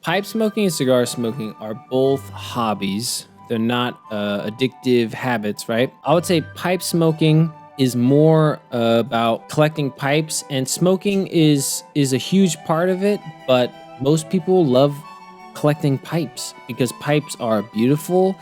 Pipe smoking and cigar smoking are both hobbies. They're not addictive habits, right? I would say pipe smoking is more about collecting pipes, and smoking is a huge part of it, but most people love collecting pipes because pipes are beautiful.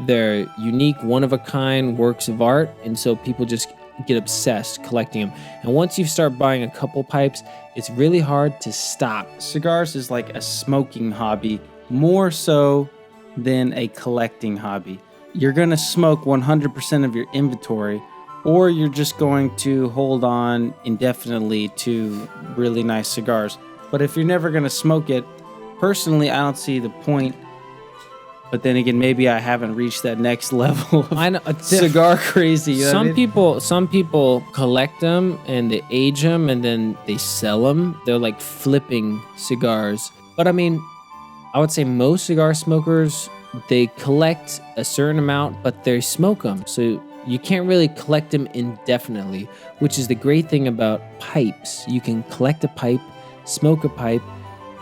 They're unique, one-of-a-kind works of art, and so people just get obsessed collecting them. And once you start buying a couple pipes, it's really hard to stop. Cigars is like a smoking hobby, more so than a collecting hobby. You're going to smoke 100% of your inventory, or you're just going to hold on indefinitely to really nice cigars. But if you're never going to smoke it, personally, I don't see the point. But then again, maybe I haven't reached that next level of cigar crazy. You know some people collect them and they age them and then they sell them. They're like flipping cigars. But I mean, I would say most cigar smokers, they collect a certain amount, but they smoke them. So you can't really collect them indefinitely, which is the great thing about pipes. You can collect a pipe, smoke a pipe,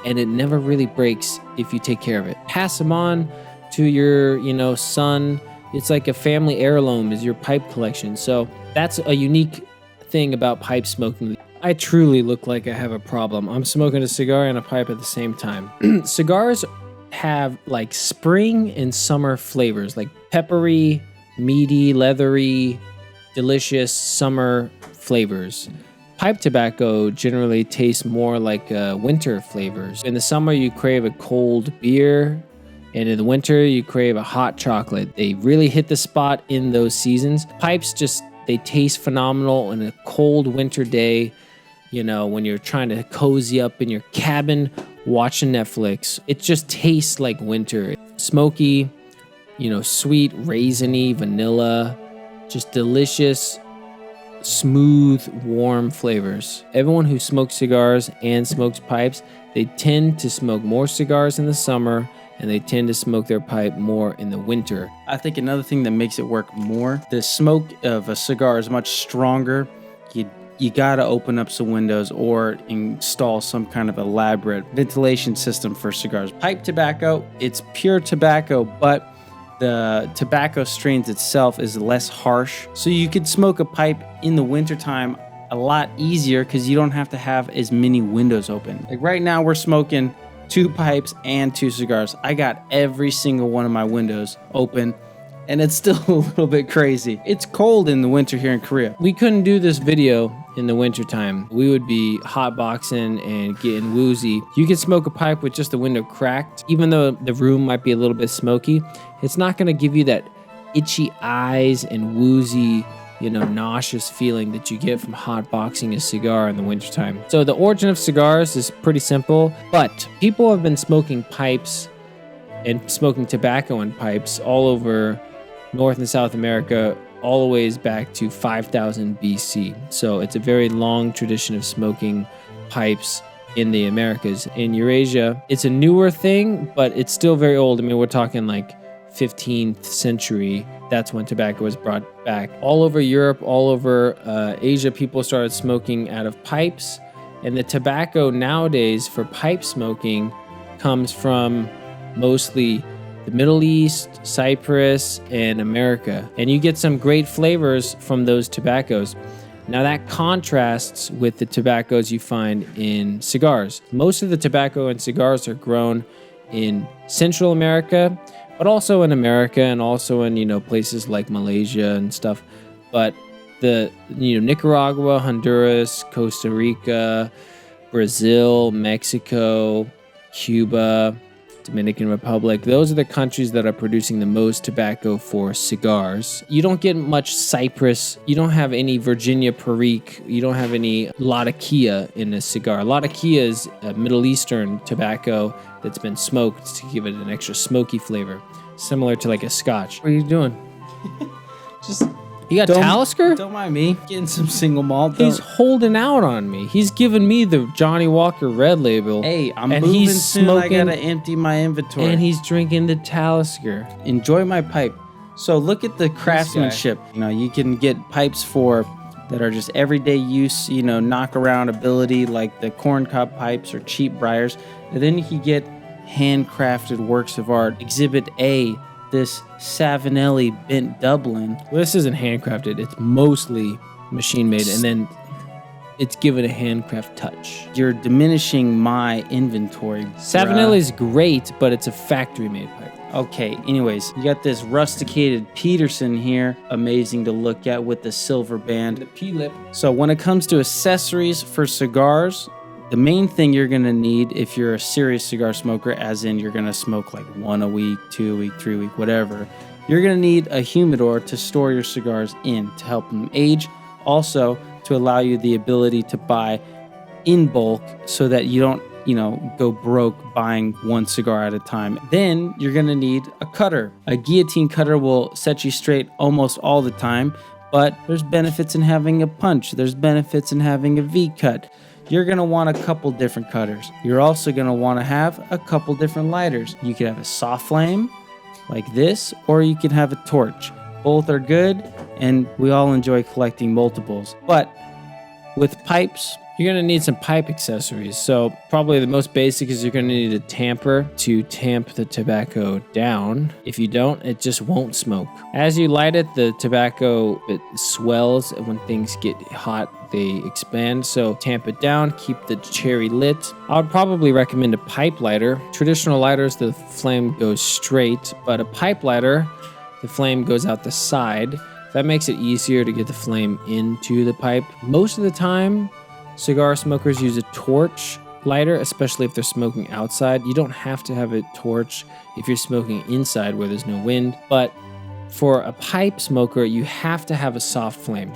and it never really breaks if you take care of it. Pass them on to your, son. It's like a family heirloom is your pipe collection. So that's a unique thing about pipe smoking. I truly look like I have a problem. I'm smoking a cigar and a pipe at the same time. Cigars have like spring and summer flavors, like peppery, meaty, leathery, delicious summer flavors. Pipe tobacco generally tastes more like winter flavors. In the summer, you crave a cold beer, and in the winter, you crave a hot chocolate. They really hit the spot in those seasons. Pipes they taste phenomenal on a cold winter day, when you're trying to cozy up in your cabin watching Netflix. It just tastes like winter. Smoky, sweet, raisiny, vanilla, just delicious, smooth, warm flavors. Everyone who smokes cigars and smokes pipes, they tend to smoke more cigars in the summer and they tend to smoke their pipe more in the winter. I think another thing that makes it work more, the smoke of a cigar is much stronger. You gotta open up some windows or install some kind of elaborate ventilation system for cigars. Pipe tobacco, it's pure tobacco, but the tobacco strains itself is less harsh. So you could smoke a pipe in the wintertime a lot easier because you don't have to have as many windows open. Like right now we're smoking 2 pipes and 2 cigars. I got every single one of my windows open, and it's still a little bit crazy. It's cold in the winter here in Korea. We couldn't do this video in the wintertime. We would be hotboxing and getting woozy. You can smoke a pipe with just the window cracked. Even though the room might be a little bit smoky, it's not gonna give you that itchy eyes and woozy, nauseous feeling that you get from hotboxing a cigar in the wintertime. So the origin of cigars is pretty simple, but people have been smoking pipes and smoking tobacco in pipes all over North and South America, all the ways back to 5000 BC. So it's a very long tradition of smoking pipes in the Americas. In Eurasia, it's a newer thing, but it's still very old. I mean, we're talking like 15th century. That's when tobacco was brought back. All over Europe, all over Asia, people started smoking out of pipes. And the tobacco nowadays for pipe smoking comes from mostly the Middle East, Cyprus, and America. And you get some great flavors from those tobaccos. Now that contrasts with the tobaccos you find in cigars. Most of the tobacco in cigars are grown in Central America, but also in America and also in, places like Malaysia and stuff. But the, Nicaragua, Honduras, Costa Rica, Brazil, Mexico, Cuba, Dominican Republic, those are the countries that are producing the most tobacco for cigars. You don't get much Cypress. You don't have any Virginia Perique. You don't have any Latakia in a cigar. Latakia is a Middle Eastern tobacco that's been smoked to give it an extra smoky flavor, similar to like a Scotch. What are you doing? You got Talisker? Don't mind me getting some single malt. He's holding out on me. He's giving me the Johnny Walker Red Label. Hey, I'm moving soon. I gotta empty my inventory. And he's drinking the Talisker. Enjoy my pipe. So look at the craftsmanship. You can get pipes that are just everyday use, knock around ability, like the corncob pipes or cheap briars. And then you can get handcrafted works of art. Exhibit A, this Savinelli bent Dublin. Well, this isn't handcrafted. It's mostly machine made, and then it's given a handcraft touch. You're diminishing my inventory. Savinelli is great, but it's a factory made pipe. Okay, anyways, you got this rusticated Peterson here. Amazing to look at with the silver band. The P-lip. So when it comes to accessories for cigars, the main thing you're going to need if you're a serious cigar smoker, as in you're going to smoke like 1 a week, 2 a week, 3 a week, whatever, you're going to need a humidor to store your cigars in to help them age. Also, to allow you the ability to buy in bulk so that you don't, go broke buying one cigar at a time. Then you're going to need a cutter. A guillotine cutter will set you straight almost all the time, but there's benefits in having a punch. There's benefits in having a V-cut. You're going to want a couple different cutters. You're also going to want to have a couple different lighters. You could have a soft flame like this, or you can have a torch. Both are good, and we all enjoy collecting multiples. But with pipes, you're going to need some pipe accessories. So probably the most basic is you're going to need a tamper to tamp the tobacco down. If you don't, it just won't smoke. As you light it, the tobacco, it swells, and when things get hot, they expand. So tamp it down, keep the cherry lit. I would probably recommend a pipe lighter. Traditional lighters, the flame goes straight, but a pipe lighter, the flame goes out the side. That makes it easier to get the flame into the pipe. Most of the time, cigar smokers use a torch lighter, especially if they're smoking outside. You don't have to have a torch if you're smoking inside where there's no wind. But for a pipe smoker, you have to have a soft flame.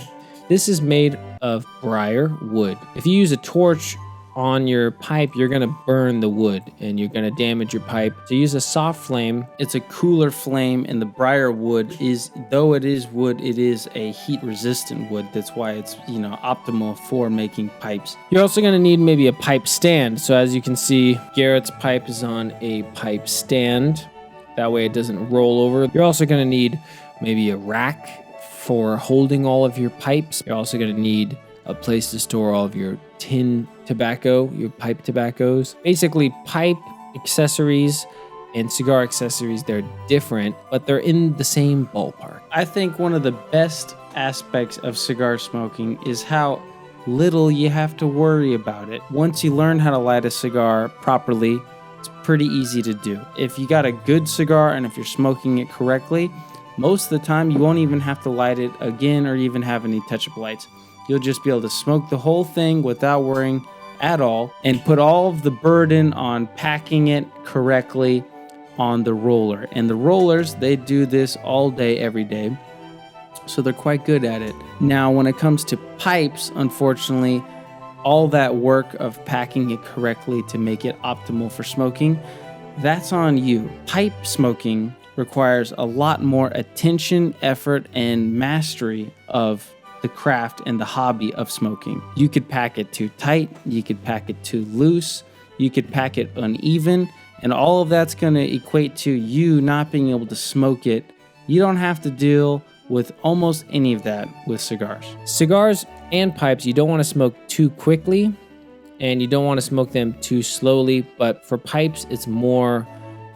This is made of briar wood. If you use a torch on your pipe, you're going to burn the wood and you're going to damage your pipe. So use a soft flame. It's a cooler flame, and the briar wood is, though it is wood, it is a heat resistant wood. That's why it's, optimal for making pipes. You're also going to need maybe a pipe stand. So as you can see, Garrett's pipe is on a pipe stand. That way it doesn't roll over. You're also going to need maybe a rack for holding all of your pipes. You're also going to need a place to store all of your tin tobacco, your pipe tobaccos. Basically, pipe accessories and cigar accessories, they're different, but they're in the same ballpark. I think one of the best aspects of cigar smoking is how little you have to worry about it. Once you learn how to light a cigar properly, it's pretty easy to do. If you got a good cigar and if you're smoking it correctly, most of the time you won't even have to light it again or even have any touch-up lights. You'll just be able to smoke the whole thing without worrying at all and put all of the burden on packing it correctly on the roller. And the rollers, they do this all day, every day. So they're quite good at it. Now, when it comes to pipes, unfortunately, all that work of packing it correctly to make it optimal for smoking, that's on you. Pipe smoking requires a lot more attention, effort, and mastery of the craft and the hobby of smoking. You could pack it too tight, you could pack it too loose, you could pack it uneven, and all of that's going to equate to you not being able to smoke it. You don't have to deal with almost any of that with cigars. Cigars and pipes, you don't want to smoke too quickly, and you don't want to smoke them too slowly, but for pipes, it's more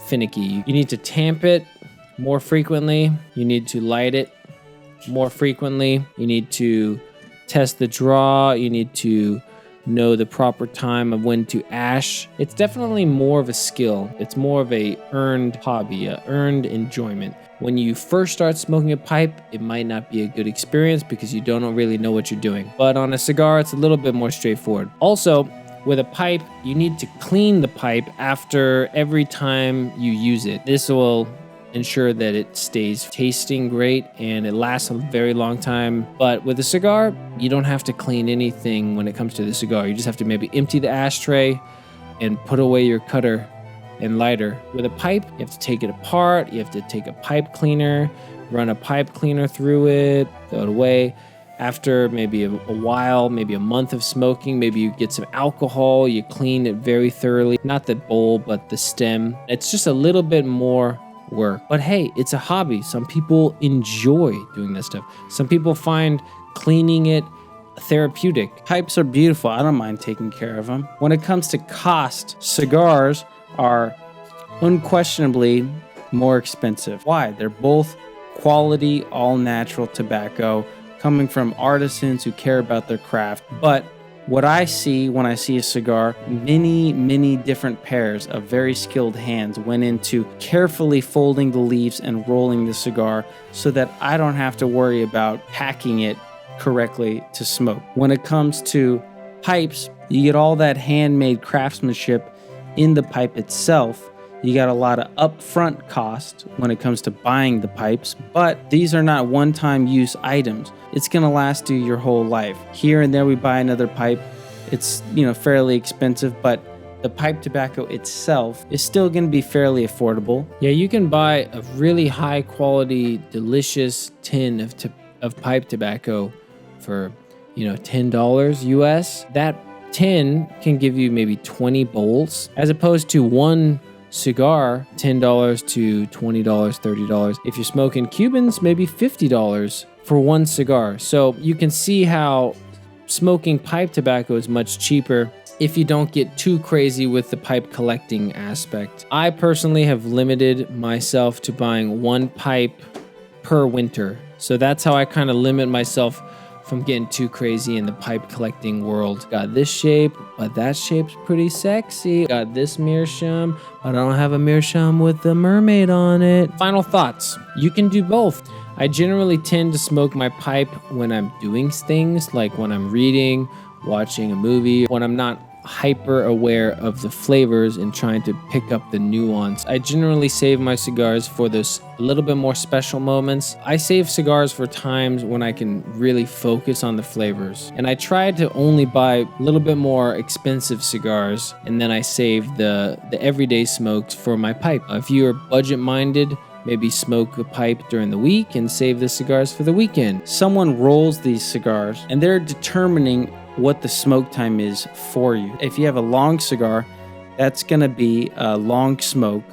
finicky. You need to tamp it more frequently, you need to light it more frequently, you need to test the draw, you need to know the proper time of when to ash. It's definitely more of a skill. It's more of a earned hobby, a earned enjoyment. When you first start smoking a pipe, it might not be a good experience because you don't really know what you're doing. But on a cigar, it's a little bit more straightforward. Also, with a pipe, you need to clean the pipe after every time you use it. This will ensure that it stays tasting great and it lasts a very long time. But with a cigar, you don't have to clean anything when it comes to the cigar. You just have to maybe empty the ashtray and put away your cutter and lighter. With a pipe, you have to take it apart. You have to take a pipe cleaner, run a pipe cleaner through it, throw it away. After maybe a while, maybe a month of smoking, maybe you get some alcohol, you clean it very thoroughly. Not the bowl, but the stem. It's just a little bit more work. But hey, it's a hobby. Some people enjoy doing this stuff. Some people find cleaning it therapeutic. Pipes are beautiful. I don't mind taking care of them. When it comes to cost, cigars are unquestionably more expensive. Why? They're both quality, all natural tobacco coming from artisans who care about their craft. But what I see when I see a cigar, many different pairs of very skilled hands went into carefully folding the leaves and rolling the cigar so that I don't have to worry about packing it correctly to smoke. When it comes to pipes, you get all that handmade craftsmanship in the pipe itself. You got a lot of upfront cost when it comes to buying the pipes, but these are not one-time use items. It's gonna last you your whole life. Here and there we buy another pipe. It's, fairly expensive, but the pipe tobacco itself is still gonna be fairly affordable. Yeah, you can buy a really high quality, delicious tin of pipe tobacco for, $10 US. That tin can give you maybe 20 bowls, as opposed to one cigar, $10 to $20, $30. If you're smoking Cubans, maybe $50 for one cigar. So you can see how smoking pipe tobacco is much cheaper if you don't get too crazy with the pipe collecting aspect. I personally have limited myself to buying one pipe per winter. So that's how I kind of limit myself from getting too crazy in the pipe collecting world. Got this shape, but that shape's pretty sexy. Got this meerschaum, but I don't have a meerschaum with the mermaid on it. Final thoughts. You can do both. I generally tend to smoke my pipe when I'm doing things, like when I'm reading, watching a movie, when I'm not hyper aware of the flavors and trying to pick up the nuance. I generally save my cigars for those a little bit more special moments. I save cigars for times when I can really focus on the flavors. And I try to only buy a little bit more expensive cigars, and then I save the everyday smokes for my pipe. If you're budget minded, maybe smoke a pipe during the week and save the cigars for the weekend. Someone rolls these cigars and they're determining what the smoke time is for you. If you have a long cigar, that's gonna be a long smoke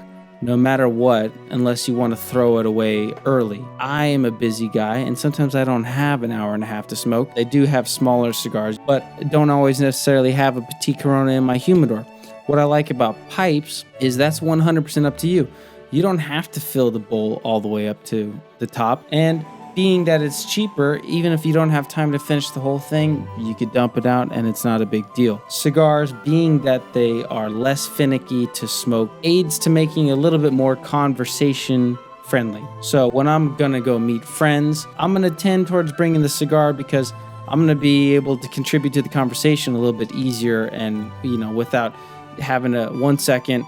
no matter what, unless you want to throw it away early. I am a busy guy, and sometimes I don't have an hour and a half to smoke. I do have smaller cigars, but don't always necessarily have a Petit Corona in my humidor. What I like about pipes is that's 100% up to you. You don't have to fill the bowl all the way up to the top, and being that it's cheaper, even if you don't have time to finish the whole thing, you could dump it out and it's not a big deal. Cigars, being that they are less finicky to smoke, aids to making a little bit more conversation friendly. So when I'm gonna go meet friends, I'm gonna tend towards bringing the cigar because I'm gonna be able to contribute to the conversation a little bit easier and, without having a 1 second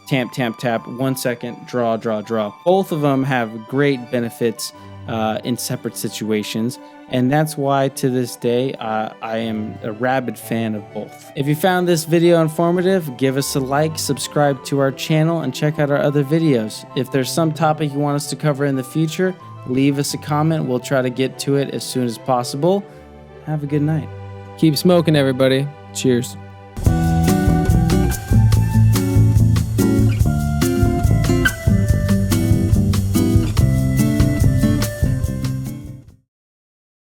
tap, 1 second draw. Both of them have great benefits in separate situations, and that's why to this day I am a rabid fan of both. If you found this video informative, give us a like, subscribe to our channel, and check out our other videos. If there's some topic you want us to cover in the future, leave us a comment. We'll try to get to it as soon as possible. Have a good night. Keep smoking, everybody. Cheers.